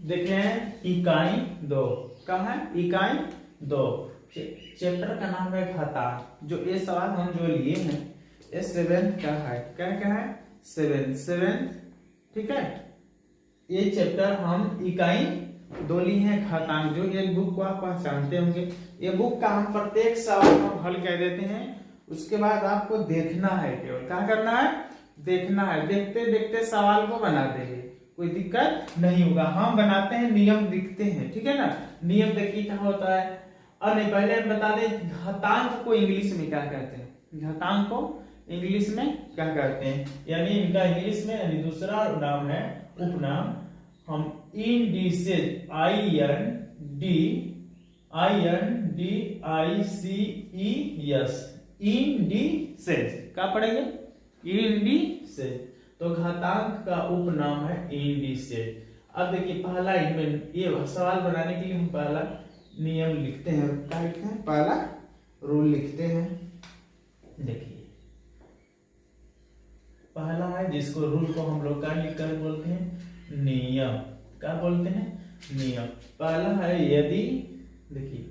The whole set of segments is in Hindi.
देखें इकाई 2, कहाँ है इकाई 2। चैप्टर का नाम है घातांक। जो ये सवाल हम जो लिए हैं ये 7 का है। क्या क्या है 7 ठीक है। ये चैप्टर हम इकाई 2 लिए हैं घातांक। जो ये बुक को आप पहचानते होंगे। ये बुक का हम प्रत्येक सवाल हम हल कर देते हैं। उसके बाद आपको देखना है, केवल क्या करना है देखना है। देखते देखते सवाल को बना देंगे, कोई दिक्कत नहीं होगा। हम बनाते हैं नियम दिखते हैं, ठीक है ना। नियम देखिए क्या होता है। और नहीं पहले हम बता दें घातांक को इंग्लिश में क्या कहते हैं। घातांक को इंग्लिश में क्या कहते हैं, यानी इनका इंग्लिश में यानी दूसरा नाम है उपनाम हम इंडिसेज INDICES इंडिसेज क्या पढ़ेंगे इंडिसेज। तो घातांक का उपनाम है इंडिसेज। अब देखिए पहला इनमें ये सवाल बनाने के लिए हम पहला नियम लिखते हैं। क्या लिखते हैं पहला रूल लिखते हैं। देखिए पहला है जिसको रूल को हम लोग क्या लिखकर बोलते हैं नियम। क्या बोलते हैं नियम। पहला है यदि देखिए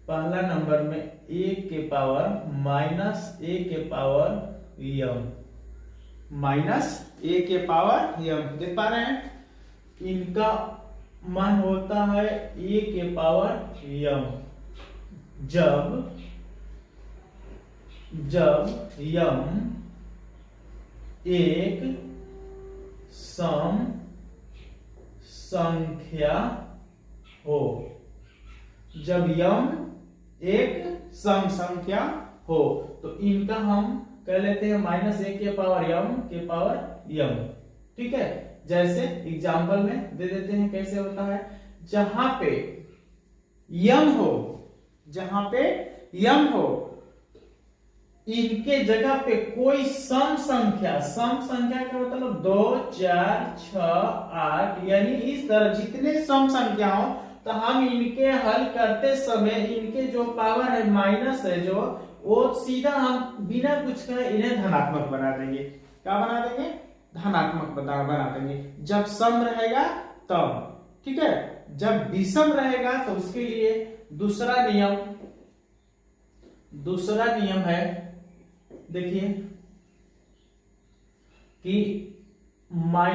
पहला नंबर में a के पावर -a के पावर m -a के पावर m देख पा रहे हैं। इनका मान होता है a के पावर m जब m एक सम संख्या हो। जब m एक सम संख्या हो तो इनका हम कह लेते हैं -a के पावर m के पावर m, ठीक है। जैसे एग्जाम्पल में दे देते हैं कैसे होता है। जहां पे m हो, जहां पे m हो इनके जगह पे कोई सम संख्या का मतलब 2 4 6 8 यानी इस तरह जितने सम संख्या हो तो हम इनके हल करते समय इनके जो पावर है माइनस है जो वो सीधा हम बिना कुछ कहे इन्हें धनात्मक बना देंगे। क्या बना देंगे धनात्मक बना देंगे जब सम रहेगा तब, ठीक है। जब विषम रहेगा तो उसके लिए दूसरा नियम है देखिए कि -a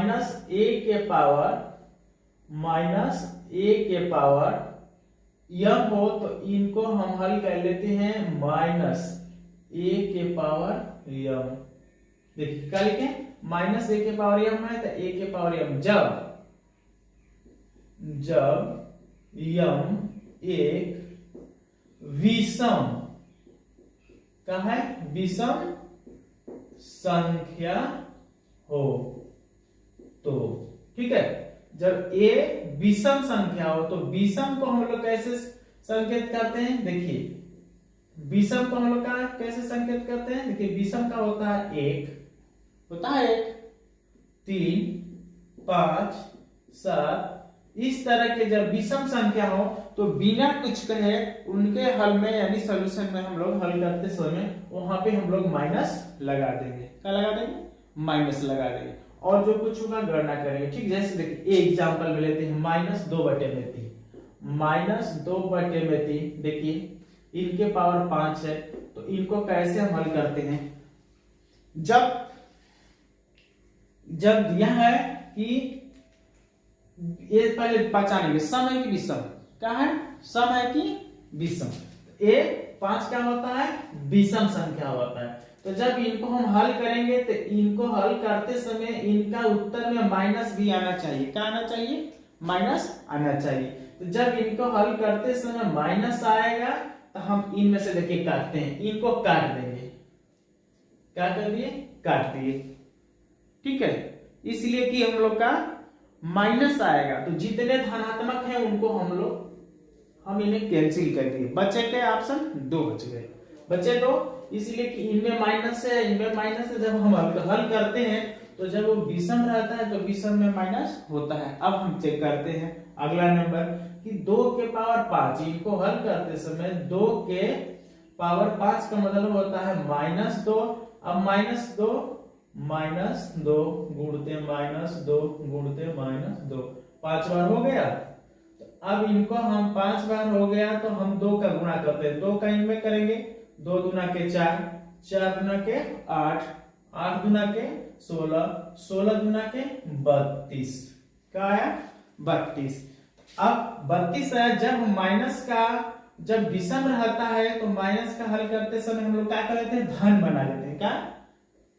के पावर m हो तो इनको हम हल कर लेते हैं -a के पावर m। देखिए क्या लिखे -a के पावर m है तो a के पावर m जब m एक विषम क्या है विषम संख्या हो तो, ठीक है। जब a विषम संख्या हो तो विषम को हम लोग कैसे संकेत करते हैं। देखिए विषम को हम लोग कैसे संकेत करते हैं। देखिए विषम का होता है 1 3 5 7 इस तरह के जब विषम संख्या हो तो बिना कुछ कहे उनके हल में यानी सॉल्यूशन में हम लोग हल करते समय वहां पे हम लोग माइनस लगा देंगे। क्या लगा देंगे माइनस लगा देंगे और जो कुछ होगा गणना करेंगे, ठीक। जैसे देखिए एग्जांपल में लेते हैं -2/3 देखिए इनके पावर 5 है तो इनको कैसे हम हल करते हैं। जब यह है कि ये पहले पहचानेंगे सम है कि विषम। क्या है सम है कि विषम। a 5 क्या होता है विषम संख्या होता है। तो जब इनको हम हल करेंगे तो इनको हल करते समय इनका उत्तर में माइनस भी आना चाहिए। क्या आना चाहिए माइनस आना चाहिए। तो जब इनको हल करते समय माइनस आएगा तो हम इनमें से देखिए काटते हैं, इनको काट देंगे। क्या कर दिए काट दिए, ठीक है। इसलिए कि हम लोग का माइनस आएगा तो जितने धनात्मक हैं उनको हम इन्हें कैंसिल कर दिए। बचे के ऑप्शन 2 बच गए, बचे 2 इसलिए कि इनमें माइनस है इनमें माइनस है। जब हम हल करते हैं तो जब वो विषम रहता है तो विषम में माइनस होता है। अब हम चेक करते हैं अगला नंबर कि 2 के पावर 5 इनको हल करते समय 2 के पावर 5 का मतलब होता है -2। अब -2 गुणते -2 गुणते -2 5 बार हो गया। तो अब इनको हम 5 बार हो गया तो हम 2 का गुणा करते हैं, 2 का इनमें करेंगे, 2 दूना के 4, 4 दूना के 8, 8 दूना के 16, 16 दूना के 32। क्या आया? 32। अब 32 है, जब माइनस का जब विषम रहता है तो माइनस का हल करते समय हम लोग क्या कर लेते हैं? धन बना लेते हैं। क्या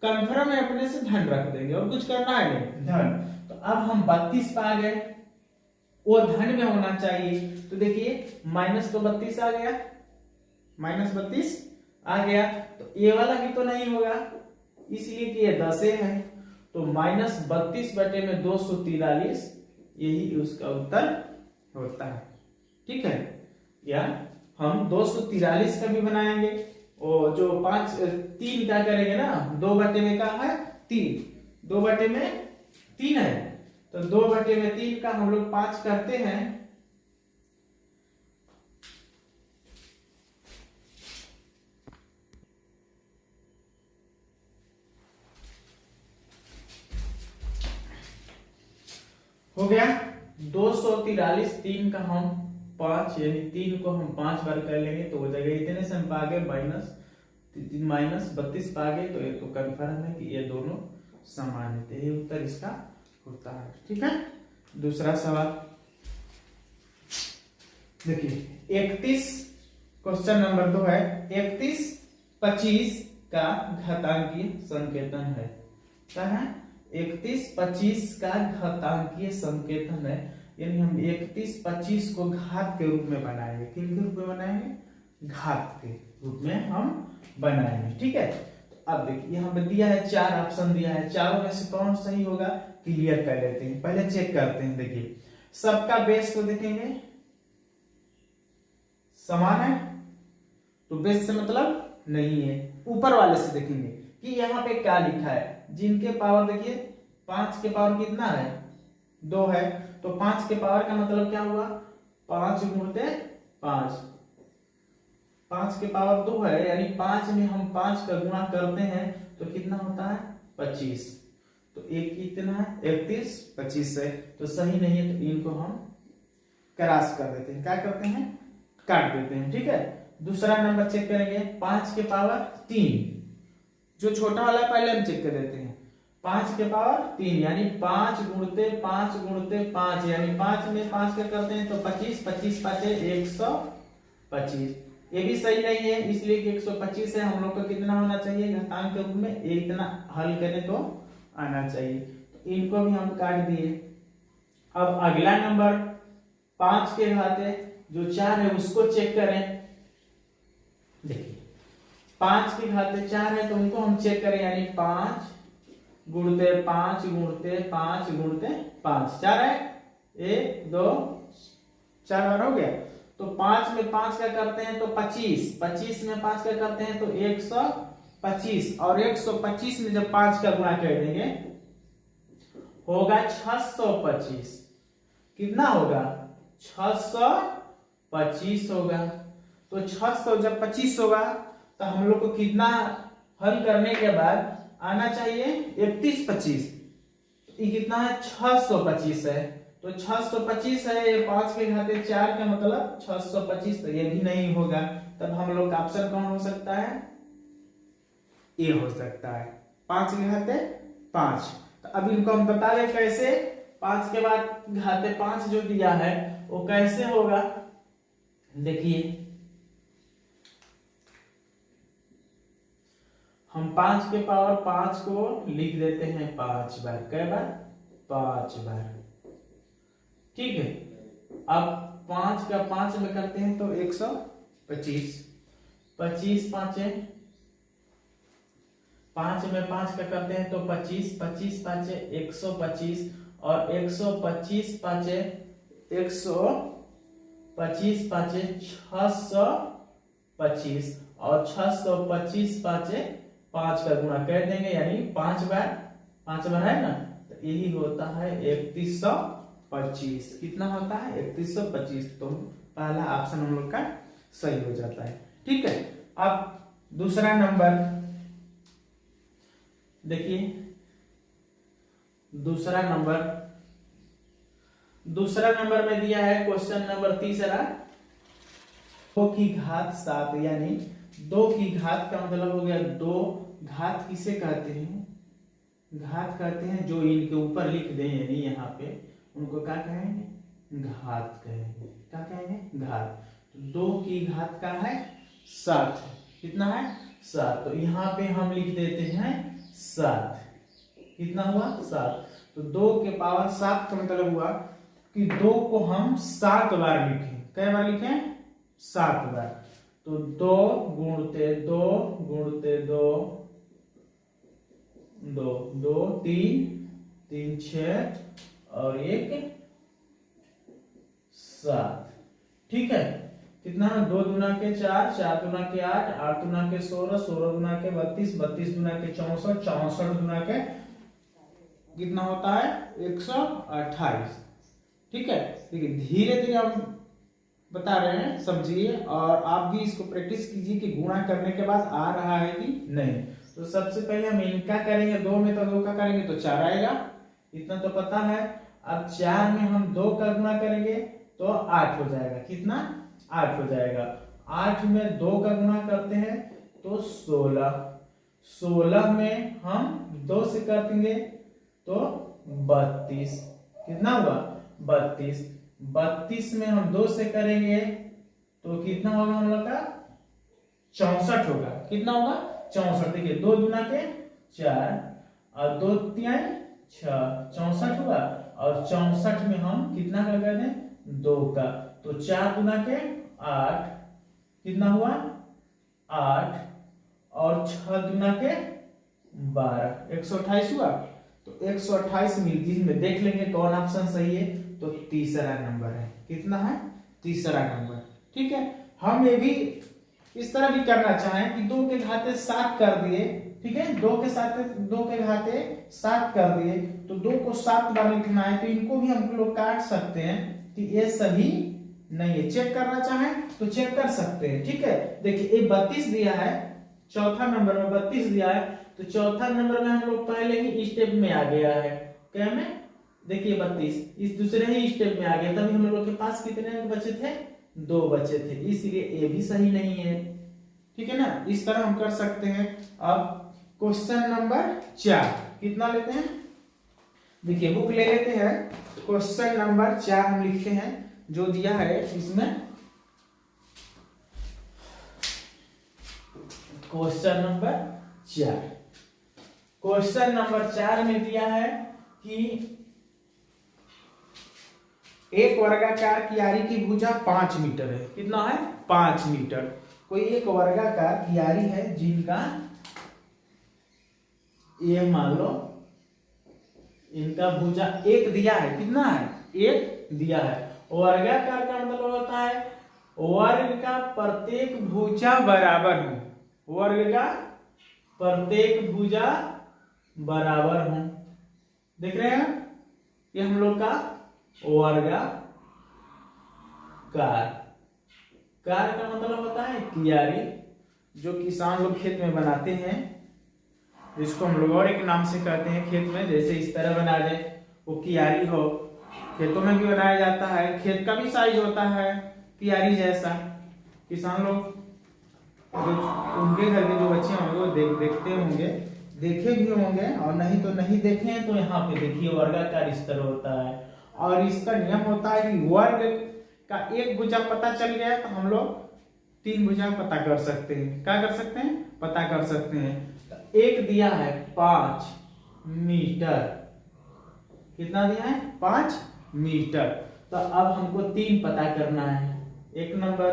कन्फर्म में अपने से धन रख देंगे और कुछ करना है नहीं, धन। तो अब हम 32 पे आ गए, वो धन में होना चाहिए। तो देखिए माइनस तो 32 आ गया, माइनस 32 आ गया, तो ये वाला भी तो नहीं होगा इसलिए कि ये 10 है। तो माइनस 32 बटे में 243, यही उसका उत्तर होता है। ठीक है, या हम 243 का भी बनाएंगे, और जो 3 क्या करेंगे ना, 2 बटे में क्या है? 3, 2 बटे में 3 है, तो 2 बटे में 3 का हम लोग 5 करते हैं। हो गया 243, 3 का हम 5, यानी 3 को हम 5 बार कर लेंगे तो हो जाएगा इतने से हम आगे माइनस 32 पा गए। तो ये तो कन्फर्म है कि ये दोनों समान है, तो ये उत्तर इसका होता है। ठीक है, दूसरा सवाल देखिए 31, क्वेश्चन नंबर 2 है 31 25 का घातांकीय संकेतन है। क्या है? 31 25 का घातांकीय संकेतन है, यानी हम 31 25 को घात के रूप में बनाएंगे। किन के रूप में बनाएंगे? घात के रूप में हम बनाएंगे। ठीक है, तो अब देखिए यहाँ पे दिया है 4 ऑप्शन दिया है, चारों में से कौन सही होगा क्लियर कर लेते हैं। पहले चेक करते हैं, देखिए सबका बेस को देखेंगे समान है, तो बेस से मतलब नहीं है। ऊपर वाले से देखेंगे कि यहाँ पे क्या लिखा है, जिनके पावर देखिए 5 के पावर कितना है? 2 है, तो 5 के पावर का मतलब क्या हुआ? 5 गुणते 5, 5 के पावर 2 है, यानी 5 में हम 5 का गुणा करते हैं तो कितना होता है? 25। तो एक कितना है? 31 25 है, तो सही नहीं है, तो इनको हम क्रॉस कर देते हैं। क्या करते हैं? काट देते हैं। ठीक है, दूसरा नंबर चेक करेंगे 5 के पावर 3, जो छोटा वाला पहले हम चेक कर देते हैं। 5 के पावर 3 यानी 5 गुणते 5 गुणते 5, यानी 5 में 5 का करते हैं तो 25, 25 पाँचे 125। ये भी सही नहीं है, इसलिए कि 125 है, हम लोग को कितना होना चाहिए घातांक के रूप में? इतना हल करें तो आना चाहिए। तो इनको भी हम काट दिए। अब अगला नंबर 5 के घाते जो 4 है उसको चेक करें। देखिए 5 के घाते 4 है तो उनको हम चेक करें, यानी 5 गुणते 5 गुणते 5 गुणते 5, 4 है, 1 2 4 बार हो गया। तो 5 में 5 का करते हैं तो 25, 25 में 5 का करते हैं तो 125, और 125 में जब 5 का गुणा कर देंगे होगा 625। कितना होगा? 625 होगा। तो 600 जब 25 होगा तो हम लोग को कितना हल करने के बाद आना चाहिए? 31 25। ये कितना है? 625 है, तो 625 है, ये 5 के घाते 4 का मतलब 625, तो ये भी नहीं होगा। तब हम लोग का ऑप्शन कौन हो सकता है? ये हो सकता है 5 के घाते 5। तो अब इनको हम बता दें कैसे। 5 के बाद घाते 5 जो दिया है वो कैसे होगा, देखिए हम 5 के पावर 5 को लिख देते हैं 5 बार। कै बार? 5 बार। ठीक है, अब 5 का 5 में करते हैं तो 125, 25 पाँचे 5 में 5 का करते हैं तो 25, 25 पाँचे 125, और 125 पाँचे 125 पाँचे 625, और 625 पाँचे 5 का गुणा कर देंगे, यानी 5 बार है ना, तो यही होता है 3125। कितना होता है? 3125। तो पहला ऑप्शन हम लोग का सही हो जाता है। ठीक है, अब दूसरा नंबर देखिए, दूसरा नंबर दूसरा नंबर में दिया है क्वेश्चन नंबर तीसरा, 2 की घात 7 यानी 2 की घात का मतलब हो गया 2। घात किसे कहते हैं? घात कहते हैं जो इनके ऊपर लिख दें, यानी यहाँ पे उनको क्या कहेंगे? घात कहेंगे। क्या कहेंगे? घात। तो 2 की घात का है 7। कितना है? 7। तो यहाँ पे हम लिख देते हैं 7। कितना हुआ? 7। तो 2 के पावर 7 का मतलब हुआ कि 2 को हम 7 बार लिखें। कई बार लिखें? 7 बार। तो 2 गुणते 2 गुणते 2 2 2 3 3 6 और 1 7। ठीक है। कितना? 2 दूना के 4, 4 दूना के 8, 8 दूना के 16, 16 दूना के 32, 32 दूना के 64, 64 दूना के कितना होता है? 128। ठीक है। देखिए धीरे धीरे हम बता रहे हैं, समझिए और आप भी इसको प्रैक्टिस कीजिए कि गुणा करने के बाद आ रहा है कि नहीं। तो सबसे पहले हम इनका करेंगे, 2 में तो 2 का करेंगे तो 4 आएगा, इतना तो पता है। अब 4 में हम 2 का गुणा करेंगे तो 8 हो जाएगा। कितना? 8 हो जाएगा। 8 में 2 का गुणा करते हैं तो 16। 16 में हम 2 से कर देंगे तो 32। कितना हुआ? 32। 32 में हम 2 से करेंगे तो कितना होगा हम लोग का? 64 होगा। कितना होगा? 64। देखिए 2 दूना के 4 और 2 तिहाई 6, 64 हुआ। और 64 में हम कितना का कर दें? 2 का। तो 4 दूना के 8, कितना हुआ? 8 और 6 दूना के 12, 128 हुआ। तो 128 मिल में देख लेंगे कौन ऑप्शन सही है। तो तीसरा नंबर है। कितना है? तीसरा नंबर। ठीक है। हम ये भी इस तरह भी करना चाहें कि 2 के घाते 7 कर दिए। ठीक है। 2 के घाते 7 कर दिए तो 2 को 7 बार लिखना है। तो इनको भी हम लोग काट सकते हैं कि ये सही नहीं है। चेक करना चाहें तो चेक कर सकते हैं। ठीक है। देखिए ये 32 दिया है, चौथा नंबर में 32 दिया है। तो चौथा नंबर में हम लोग पहले ही स्टेप में आ गया है। क्या में? देखिए 32 इस दूसरे ही स्टेप में आ गया। तभी हम लोग के पास कितने अंक बचे थे? 2 बचे थे, इसलिए ये भी सही नहीं है। ठीक है ना। इस तरह हम कर सकते हैं। अब क्वेश्चन नंबर 4 कितना लेते हैं? देखिए बुक ले लेते हैं। क्वेश्चन नंबर 4 हम लिखते हैं जो दिया है इसमें। क्वेश्चन नंबर 4, क्वेश्चन नंबर 4 में दिया है कि एक वर्गाकार कियारी की भुजा 5 मीटर है। कितना है? 5 मीटर। कोई एक वर्गाकार कियारी है जिनका ये मान लो इनका भुजा 1 दिया है। कितना है? 1 दिया है। वर्गाकार का मतलब होता है वर्ग का प्रत्येक भुजा बराबर हो। वर्ग का प्रत्येक भुजा बराबर हो। देख रहे हैं? ये हम लोग का वर्गाकार। कार का मतलब होता है कियारी, जो किसान लोग खेत में बनाते हैं, जिसको हम लोग और एक नाम से कहते हैं खेत में। जैसे इस तरह बना दे वो कियारी हो। खेतों में भी बनाया जाता है। खेत का भी साइज होता है कियारी जैसा। किसान लोग जो उनके घर के जो बच्चे होंगे वो देखते होंगे, देखे भी होंगे, और नहीं तो नहीं देखे हैं तो यहाँ पे देखिए वर्गाकार इस तरह होता है। और इसका नियम होता है कि वर्ग का एक भुजा पता चल गया तो हम लोग 3 भुजा पता कर सकते हैं। क्या कर सकते हैं? पता कर सकते हैं। तो एक दिया है 5 मीटर। कितना दिया है? 5 मीटर। तो अब हमको 3 पता करना है। 1 नंबर,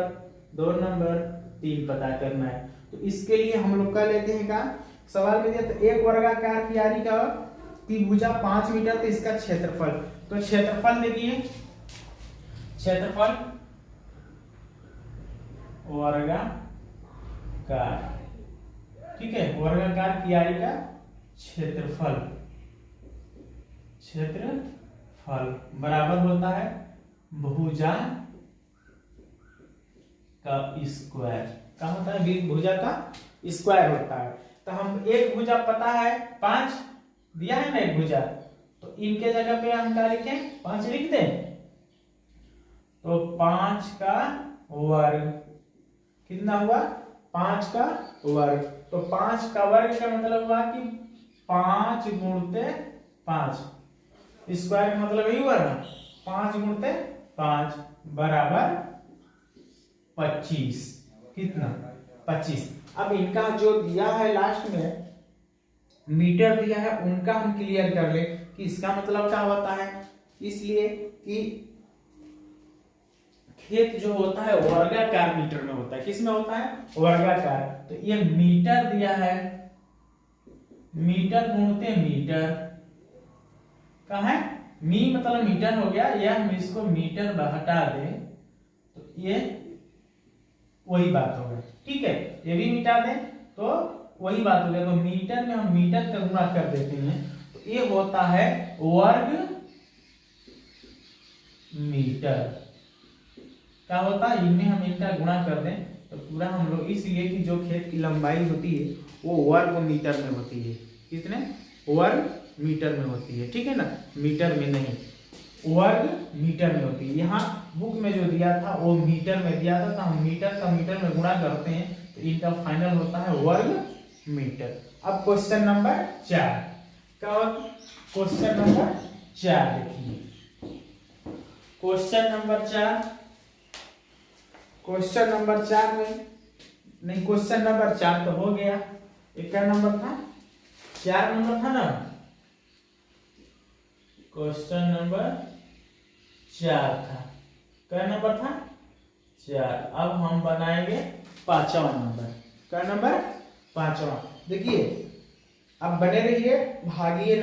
2 नंबर, 3 पता करना है। तो इसके लिए हम लोग क्या लेते हैं? का सवाल में दिया तो एक वर्गाकार कियारी का की भुजा 5 मीटर, तो इसका क्षेत्रफल। तो क्षेत्रफल देखिए, क्षेत्रफल वर्गाकार। ठीक है। वर्गाकार कियारी का क्षेत्रफल, क्षेत्रफल बराबर होता है भुजा का स्क्वायर। क्या होता है? भुजा का स्क्वायर होता है। तो हम एक भुजा पता है 5 दिया है ना, एक भुजा, तो इनके जगह पे हम क्या लिखें? 5 लिख दें। तो 5 का वर्ग कितना हुआ, 5 का वर्ग। तो 5 का वर्ग का मतलब हुआ कि 5 गुणते 5, स्क्वायर का मतलब यही हुआ ना, 5 गुणते 5 बराबर 25। कितना, 25। अब इनका जो दिया है लास्ट में मीटर दिया है, उनका हम क्लियर कर ले कि इसका मतलब क्या होता है। इसलिए कि खेत जो होता है वर्गाकार मीटर में होता है। किस में होता है, वर्गाकार। तो ये मीटर दिया है, मीटर गुणते मीटर का है, मी मतलब मीटर हो गया, या हम इसको मीटर हटा दें तो ये वही बात हो गई। ठीक है, ये भी मिटा दें तो वही बात हो गया। तो मीटर में हम मीटर का गुणा कर देते हैं, तो ये होता है वर्ग मीटर। क्या होता है, इनमें हम इनका गुणा कर दें तो पूरा हम लोग, इसलिए कि जो खेत की लंबाई होती है वो वर्ग मीटर में होती है। कितने, वर्ग मीटर में होती है। ठीक है ना, मीटर में नहीं, वर्ग मीटर में होती है। यहाँ बुक में जो दिया था वो मीटर में दिया था, तो हम मीटर का मीटर में गुणा करते हैं तो इनका फाइनल होता है वर्ग मीटर। अब क्वेश्चन नंबर 4 का, क्वेश्चन नंबर 4 देखिए। क्वेश्चन नंबर 4, क्वेश्चन नंबर 4 में नहीं, क्वेश्चन नंबर 4 तो हो गया। एक क्या नंबर था, 4 नंबर था ना, क्वेश्चन नंबर 4 था। क्या नंबर था, 4। अब हम बनाएंगे 5वां नंबर। क्या नंबर, 5वां। देखिए अब बने रहिए, भागिए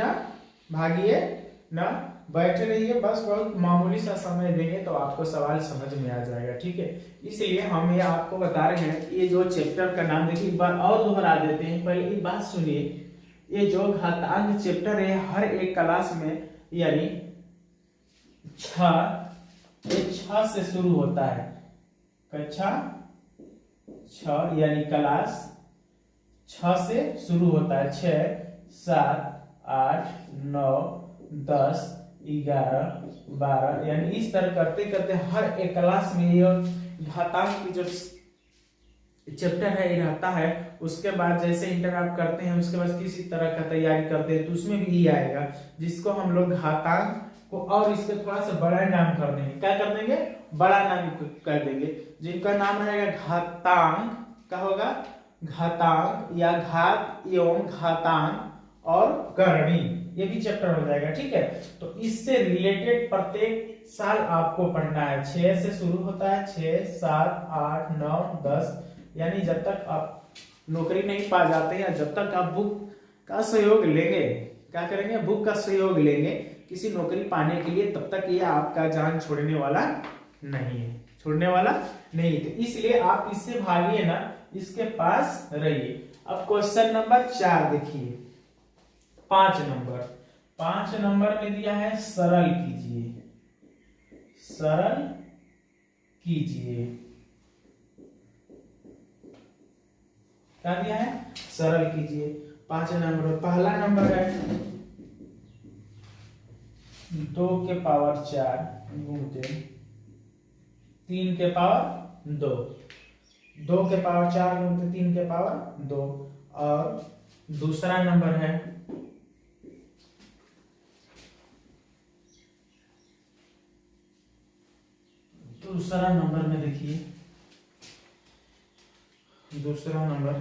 ना, बैठे रहिए, बस बहुत मामूली सा समय देंगे तो आपको सवाल समझ में आ जाएगा। ठीक है, इसलिए हम ये आपको बता रहे हैं, ये जो चैप्टर का नाम देखिए, एक बार और दोहरा देते हैं। पहले एक बात सुनिए, ये जो घातांक चैप्टर है हर एक क्लास में, यानी 6 से शुरू होता है। कक्षा 6 यानी क्लास 6 से शुरू होता है। 6, 7, 8, 9, 10, 11, 12, यानी इस तरह करते करते हर एक क्लास में ये घातांक की जो चैप्टर है ये रहता है। उसके बाद जैसे इंटर आप करते हैं, उसके बाद किसी तरह का तैयारी करते हैं तो उसमें भी ये आएगा, जिसको हम लोग घातांक को और इसके थोड़ा सा बड़ा नाम कर देंगे। क्या कर देंगे, बड़ा नाम कर देंगे, जिनका नाम रहेगा घातांक। क्या होगा, घातांक या घात एवं घातांक और करणी, ये भी चैप्टर हो जाएगा। ठीक है, तो इससे रिलेटेड प्रत्येक साल आपको पढ़ना है। 6 से शुरू होता है, 6, 7, 8, 9, 10, यानी जब तक आप नौकरी नहीं पा जाते या जब तक आप बुक का सहयोग लेंगे, क्या करेंगे, बुक का सहयोग लेंगे किसी नौकरी पाने के लिए, तब तक ये आपका जान छोड़ने वाला नहीं है, छोड़ने वाला नहीं। तो इसलिए आप इससे भागिए ना, इसके पास रहिए। अब क्वेश्चन नंबर 4 देखिए, 5 नंबर में दिया है सरल कीजिए, सरल कीजिए। क्या दिया है, सरल कीजिए। 5 नंबर, पहला नंबर है 2 के पावर 4 गुणते 3 के पावर 2, 2 के पावर 4 गुणते 3 के पावर 2। और दूसरा नंबर है दूसरा नंबर में देखिए, दूसरा नंबर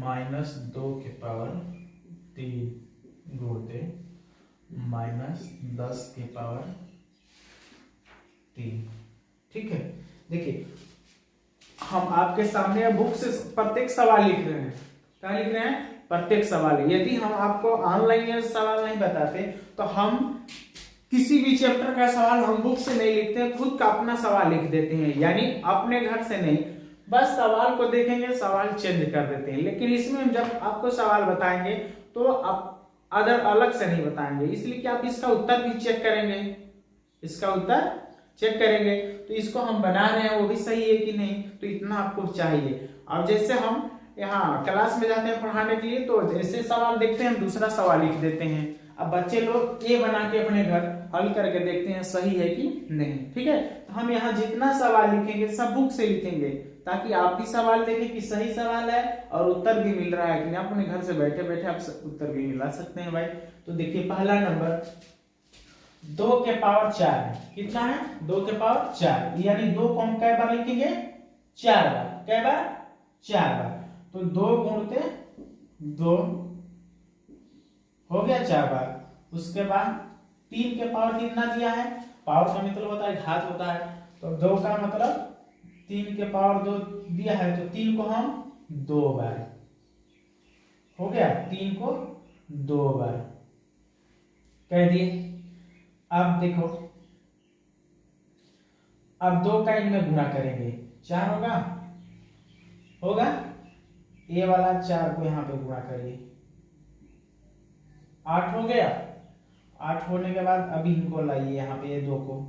-2 के पावर 3 गुणते -10 के पावर 3। ठीक है, देखिए हम आपके सामने बुक से प्रत्येक सवाल लिख रहे हैं। क्या लिख रहे हैं, प्रत्येक सवाल। यदि हम आपको ऑनलाइन सवाल नहीं बताते तो हम किसी भी चैप्टर का सवाल हम बुक से नहीं लिखते, खुद का अपना सवाल लिख देते हैं, यानी अपने घर से नहीं, बस सवाल को देखेंगे, सवाल चेंज कर देते हैं। लेकिन इसमें जब आपको सवाल बताएंगे तो आप अदर अलग से नहीं बताएंगे, इसलिए कि आप इसका उत्तर भी चेक करेंगे, इसका उत्तर चेक करेंगे तो इसको हम बना रहे हैं वो भी सही है कि नहीं, तो इतना आपको चाहिए। अब जैसे हम यहाँ क्लास में जाते हैं पढ़ाने के लिए, तो जैसे सवाल देखते हैं हम दूसरा सवाल लिख देते हैं। अब बच्चे लोग ए बना के अपने घर हल करके देखते हैं सही है कि नहीं। ठीक है, तो हम यहाँ जितना सवाल लिखेंगे सब बुक से लिखेंगे ताकि आप भी सवाल देखें कि सही सवाल है और उत्तर भी मिल रहा है कि नहीं। अपने घर से बैठे बैठे आप उत्तर भी मिला सकते हैं भाई। तो देखिए पहला नंबर 2 के पावर 4 है। कितना है? 2 के पावर 4, यानी 2 को हम कै बार लिखेंगे? 4 बार। कै बार? 4 बार। तो 2 गुणते 2 हो गया 4 बार। उसके बाद 3 के पावर कितना दिया है? पावर का मतलब होता है घात होता है, तो 2 का मतलब 3 के पावर 2 दिया है, तो 3 को हम 2 बार। हो गया, 3 को 2 बार कह दिए। अब देखो, अब 2 का इनमें गुणा करेंगे, 4 होगा, होगा ए वाला 4 को यहां पे गुणा करिए, 8 हो गया। 8 होने के बाद अभी इनको लाइए यहाँ पे ये 2 को,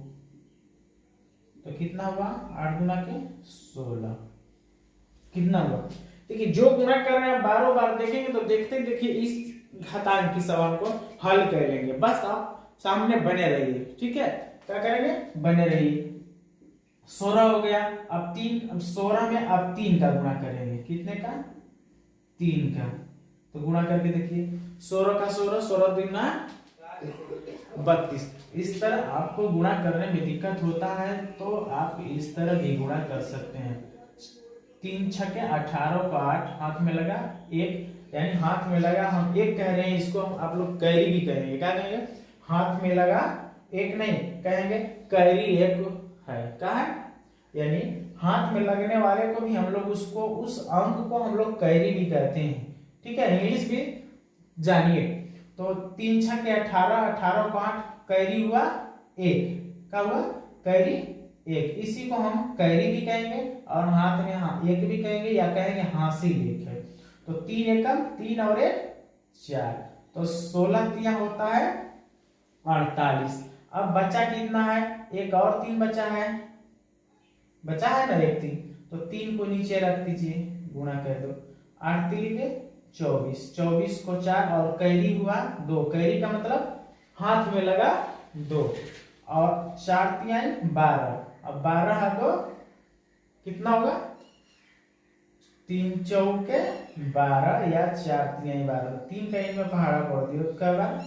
तो कितना हुआ? 8 गुना के 16। कितना हुआ? देखिए जो गुणा कर रहे हैं बारों बार देखेंगे तो देखते देखिए इस घातांक की सवाल को हल कर लेंगे। बस आप सामने बने रहिए। ठीक है, क्या करेंगे? बने रहिए। 16 हो गया। अब 16 में अब 3 का गुणा करेंगे। कितने का? 3 का। तो गुणा करके देखिए, 16 का 16, 16 दूना 32। इस तरह आपको गुणा करने में दिक्कत होता है तो आप इस तरह भी गुणा कर सकते हैं। 3 छके 18 को 8 हाथ में लगा 1, यानी हाथ में लगा हम 1 कह रहे हैं, इसको हम आप लोग कैरी भी कहेंगे। क्या कहेंगे? हाथ में लगा 1 नहीं कहेंगे, कैरी 1 है। क्या है? यानी हाथ में लगने वाले को भी हम लोग उसको, उस अंक को हम लोग कैरी भी कहते हैं। ठीक है, इंग्लिश भी जानिए। तो 3 छके 18, 18 को 8, कैरी हुआ 1। क्या हुआ? कैरी 1। इसी को हम कैरी भी कहेंगे और हाथ में 1 भी कहेंगे, या कहेंगे हासिल 1 है। तो 3 एकम 3 और 1 4, तो 16 तिया होता है 48। अब बचा कितना है? एक और 3 बचा है, बचा है ना 1 3, तो 3 को नीचे रख दीजिए, गुणा कर दो। 8 3 के 24, 24 को 4 और कैरी हुआ 2। कैरी का मतलब हाथ में लगा 2, और 4 तिया 12। अब 12 है तो कितना होगा? 3 चौके 12 या 4 तिया 12। 3 का इनमें पहाड़ा पड़ दिया, क्या बार?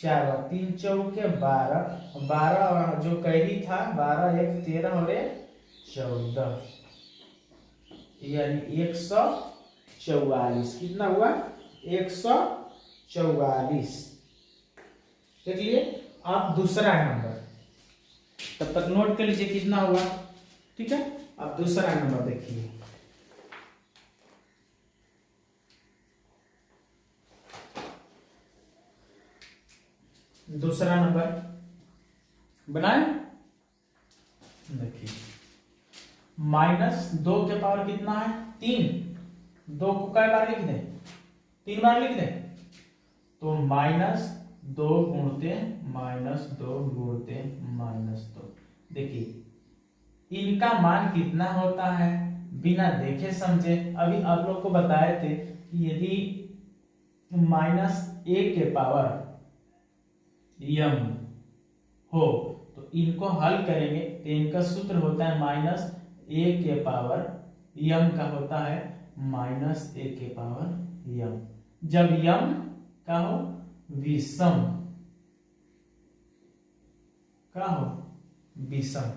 4 बार। 3 चौके 12, 12 और जो कैरी था 12 1 13 और 1 14, यानी 144। कितना हुआ? 144। देख लिए। आप दूसरा नंबर तब तक नोट कर लीजिए कितना हुआ। ठीक है, अब दूसरा नंबर देखिए। दूसरा नंबर बनाए, देखिए -2 के पावर कितना है? 3। 2 को कई बार लिख दें? 3 बार लिख दें। तो -2 गुणते -2 गुणते -2। देखिए इनका मान कितना होता है बिना देखे समझे। अभी आप लोग को बताए थे कि यदि -1 के पावर m हो तो इनको हल करेंगे तो इनका सूत्र होता है -1 के पावर m का होता है -1 के पावर m। जब m का हो विषम, का हो विषम।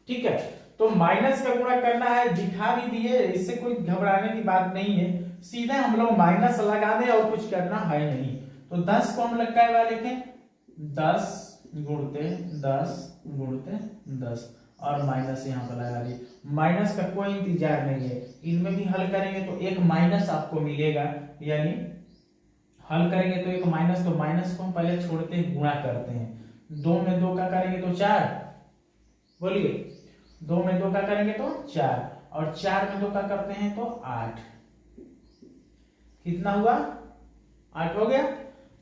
ठीक है, तो माइनस का गुणा करना है, दिखा भी दिए, इससे कोई घबराने की बात नहीं है। सीधे हम लोग माइनस लगा दें और कुछ करना है नहीं। तो 10 को हम लोग क्या बार लिखें? 10 गुणते 10 गुणते 10 और माइनस यहाँ पर लगा दी। माइनस का कोई इंतजार नहीं है, इनमें भी हल करेंगे तो एक माइनस आपको मिलेगा, यानी हल करेंगे तो एक माइनस। तो माइनस को हम पहले छोड़ते हैं, गुणा करते हैं। 2 में 2 का करेंगे तो 4, बोलिए 2 में 2 का करेंगे तो 4, और 4 में 2 का करते हैं तो 8। कितना हुआ? 8 हो गया।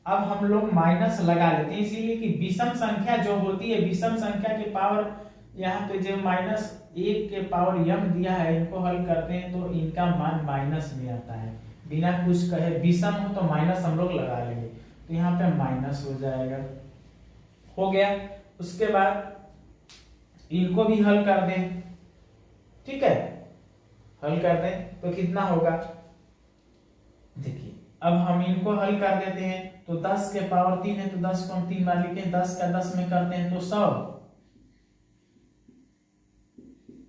अब हम लोग माइनस लगा लेते हैं, इसीलिए कि विषम संख्या जो होती है, विषम संख्या के पावर यहाँ पे जो -1 के पावर m दिया है, इनको हल करते हैं तो इनका मान माइनस में आता है। बिना कुछ कहे विषम हो तो माइनस हम लोग लगा लेंगे। तो यहाँ पे माइनस हो जाएगा। हो गया। उसके बाद इनको भी हल कर दें, ठीक है, हल कर दें तो कितना होगा, देखिए अब हम इनको हल कर देते हैं। तो 10 के पावर 3 है तो 10 को हम 3 बार लिखते हैं, 10 का 10 में करते हैं तो 100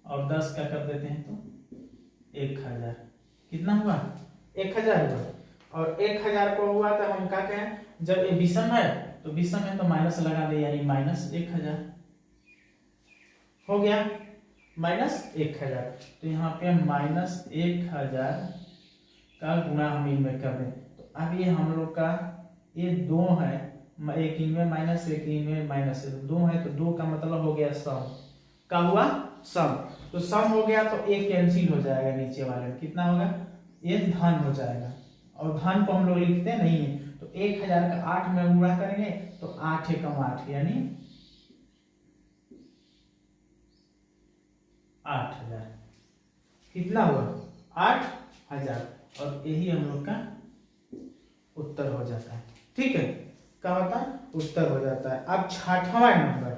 और 10 का कर देते हैं तो 1000। कितना हुआ, 1000 हुआ। और 1000 को हुआ तो हम क्या कहें, जब ये विषम है तो विषम है तो माइनस लगा दे, यानी -1000 हो गया, -1000। तो यहाँ पे -1000 का गुणा हम इनमें कर दें। तो अब ये हम लोग का ये 2 है, एक इनमें माइनस एक इनमें माइनस है, तो 2 है तो 2 का मतलब हो गया सम, का हुआ सम। तो सम हो गया तो एक कैंसिल हो जाएगा नीचे वाले में, कितना होगा, ये धन हो जाएगा। और धन को हम लोग लिखते नहीं है, तो 1000 का 8 में गुणा करेंगे तो 8 एकम 8 यानी 8000। कितना हुआ, 8000। और यही हम लोग का उत्तर हो जाता है, ठीक है, क्या होता है, उत्तर हो जाता है। अब 6वां नंबर,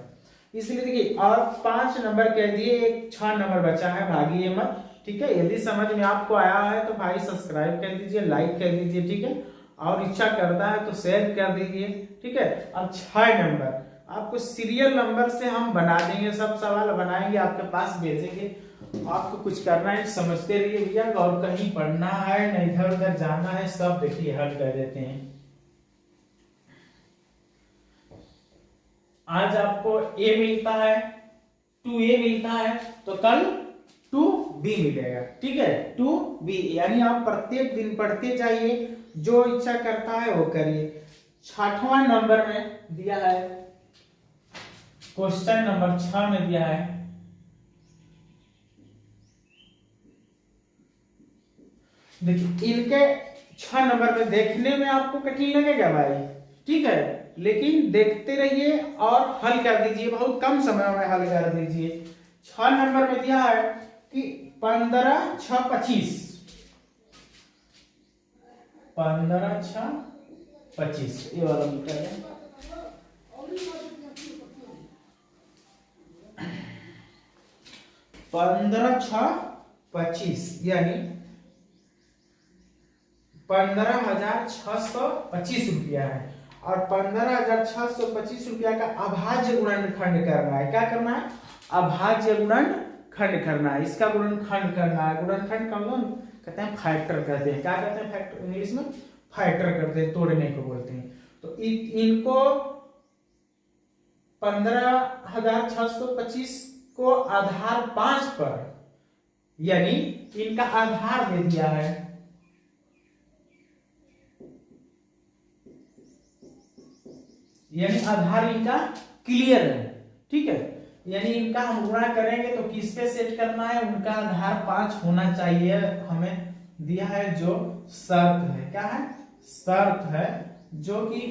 इसलिए देखिए और 5 नंबर कह दिए, एक 6 नंबर बचा है, भागिए मत, ठीक है। यदि समझ में आपको आया है तो भाई सब्सक्राइब कर दीजिए, लाइक कर दीजिए, ठीक है, और इच्छा करता है तो शेयर कर दीजिए, ठीक है। अब 6 नंबर आपको सीरियल नंबर से हम बना देंगे, सब सवाल बनाएंगे आपके पास भेजेंगे, आपको कुछ करना है समझते रहिए भैया, और कहीं पढ़ना है न इधर उधर जाना है, सब देखिए हल कर देते हैं। आज आपको A मिलता है, 2A मिलता है, तो कल 2B मिलेगा, ठीक है, 2B, यानी आप प्रत्येक दिन पढ़ते जाइए, जो इच्छा करता है वो करिए। 6वां नंबर में दिया है, क्वेश्चन नंबर 6 में दिया है, देखिए इनके 6 नंबर में देखने में आपको कठिन लगेगा भाई, ठीक है, लेकिन देखते रहिए और हल कर दीजिए, बहुत कम समय में हल कर दीजिए। 6 नंबर में दिया है कि 15 6 25, 15 6 25, ये वाला मीटर है। 15 6 25 यानी 15,625 रुपया है, और 15,625 रुपया का अभाज्य गुणनखंड करना है। क्या करना है, अभाज्य गुणनखंड करना है, इसका गुणनखंड करना है। गुणनखंड का कहते हैं फैक्टर कहते हैं, क्या कहते हैं फैक्टर, इंग्लिश में फैक्टर करते हैं, तोड़ने को बोलते हैं। तो इनको 15,625 को आधार 5 पर, यानी इनका आधार दे दिया है, यानी आधार इनका क्लियर है, ठीक है, यानी इनका हम गुणा करेंगे तो किस पे सेट करना है, उनका आधार 5 होना चाहिए, हमें दिया है जो शर्त है, क्या है, शर्त है जो कि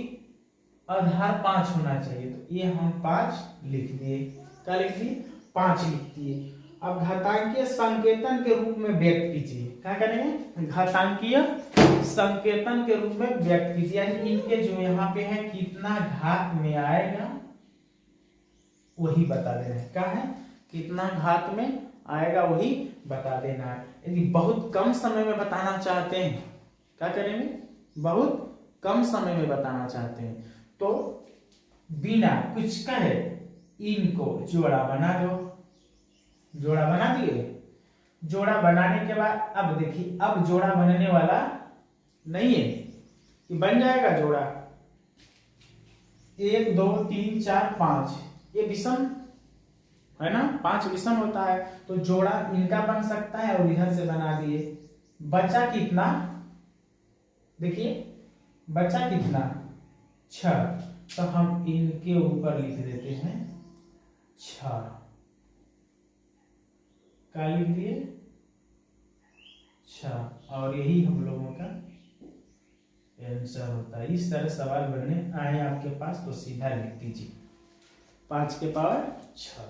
आधार 5 होना चाहिए। तो ये हम 5 लिख दिए, क्या लिख दिए, 5 लिख दिए। अब घातांकीय संकेतन के रूप में व्यक्त कीजिए, क्या करेंगे, घातांकीय संकेतन के रूप में व्यक्त कीजिए, यानी इनके जो यहाँ पे है कितना घात में आएगा वही बता देना है, क्या है, कितना घात में आएगा वही बता देना है। यदि बहुत कम समय में बताना चाहते हैं, क्या करेंगे, बहुत कम समय में बताना चाहते हैं तो बिना कुछ कहे इनको जोड़ा बना दो, जोड़ा बना दिए। जोड़ा बनाने के बाद अब देखिए, अब जोड़ा बनने वाला नहीं है, ये बन जाएगा जोड़ा, 1 2 3 4 5, ये विषम है ना, 5 विषम होता है, तो जोड़ा इनका बन सकता है और इधर से बना दिए। बचा कितना, देखिए बचा कितना, 6, तो हम इनके ऊपर लिख देते हैं 6, क्या लिख दिए, 6, और यही हम लोगों का आंसर होता है। इस तरह सवाल बनने आए आपके पास तो सीधा लिख दीजिए 5 के पावर 6,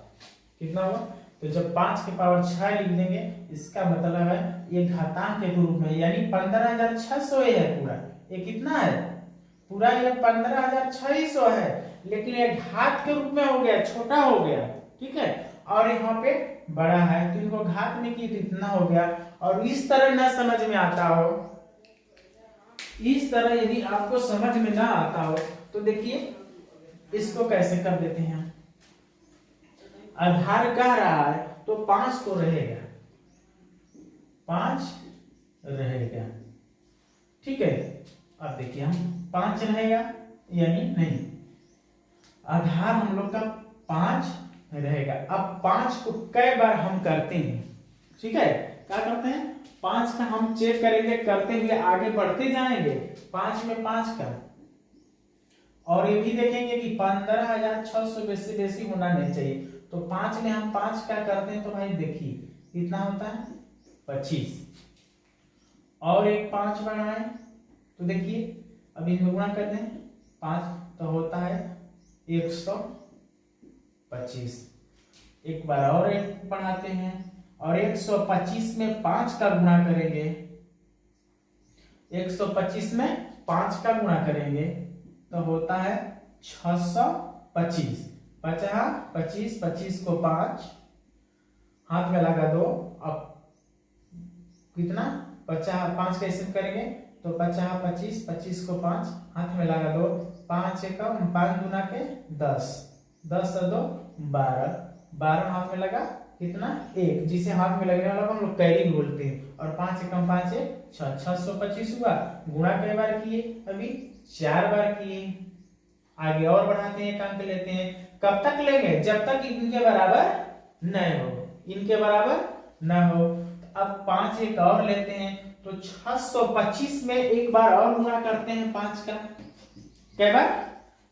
कितना हुआ, तो जब 5 के पावर 6 लिख देंगे इसका मतलब है ये घातांक के रूप में, यानी 15,600 है पूरा, ये कितना है पूरा ये 15,600 है, लेकिन ये घात के रूप में हो गया, छोटा हो गया, ठीक है। और यहाँ पे बड़ा है तो इनको घात में की तो इतना हो गया। और इस तरह ना समझ में आता हो, इस तरह यदि आपको समझ में ना आता हो तो देखिए इसको कैसे कर देते हैं। आधार कह रहा है तो 5 तो रहेगा, 5 रहेगा, ठीक है। अब देखिए हम 5 रहेगा यानी नहीं, आधार हम लोग का 5 रहेगा। अब 5 को कई बार हम करते हैं, ठीक है। क्या करते हैं, 5 का हम चेक करेंगे, करते हुए आगे बढ़ते जाएंगे, 5 में 5 का, और ये भी देखेंगे कि 15,600 बेसी होना नहीं चाहिए। तो 5 में हम 5 का करते हैं तो भाई देखिए कितना होता है 25, और एक 5 बढ़ाएं तो देखिए अब इनमें गुणा कर दें 5 तो होता है 125। एक बार और एक बढ़ाते हैं और 125 में 5 का गुणा करेंगे, 125 में 5 का गुणा करेंगे तो होता है 625। 25 25 को 5 हाथ में लगा 2, अब कितना 50, 5 कैसे करेंगे तो 50 25 25 को 5 हाथ में लगा 2, 5 एकम 5 गुना के 10, 10 से 2 12, 12 हाथ में लगा कितना 1, जिसे हाथ में लगने वाला हम लोग कैरी बोलते हैं। और 5 एकम 5 है 6, 625 हुआ। गुणा कई बार किए, अभी 4 बार किए। आगे और बढ़ाते हैं, एक अंक लेते हैं, कब तक लेंगे जब तक इनके बराबर न हो, इनके बराबर न हो। अब 5 एक और लेते हैं तो 625 में एक बार और गुणा करते हैं 5 का, कई बार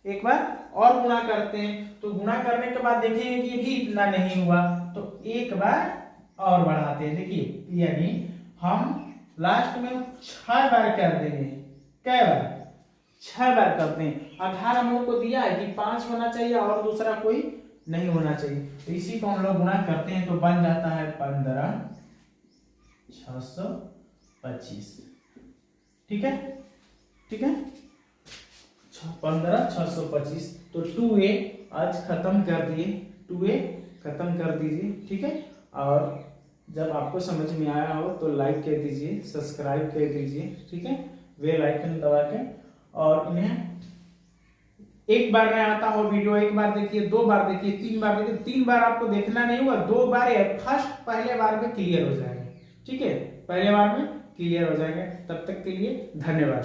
एक बार और गुणा करते हैं। तो गुणा करने के बाद देखेंगे कि ये भी इतना नहीं हुआ तो एक बार और बढ़ाते हैं, देखिए यानी हम लास्ट में 6 बार कर देंगे, कई बार 6 बार करते हैं। आधार हम लोग को दिया है कि 5 होना चाहिए और दूसरा कोई नहीं होना चाहिए, तो इसी को हम लोग गुणा करते हैं तो बन जाता है 15,625, ठीक है, ठीक है 15,625। तो 2a आज खत्म कर दिए, 2a खत्म कर दीजिए, ठीक है। और जब आपको समझ में आया हो तो लाइक कर दीजिए, सब्सक्राइब कर दीजिए, ठीक है, बेल आइकन दबा के। और इन्हें एक बार में आता हो वीडियो, एक बार देखिए, 2 बार देखिए, 3 बार देखिए, 3 बार आपको देखना नहीं हुआ, 2 बार फर्स्ट पहले बार में क्लियर हो जाएगा, ठीक है, पहले बार में क्लियर हो जाएगा। तब तक के लिए धन्यवाद।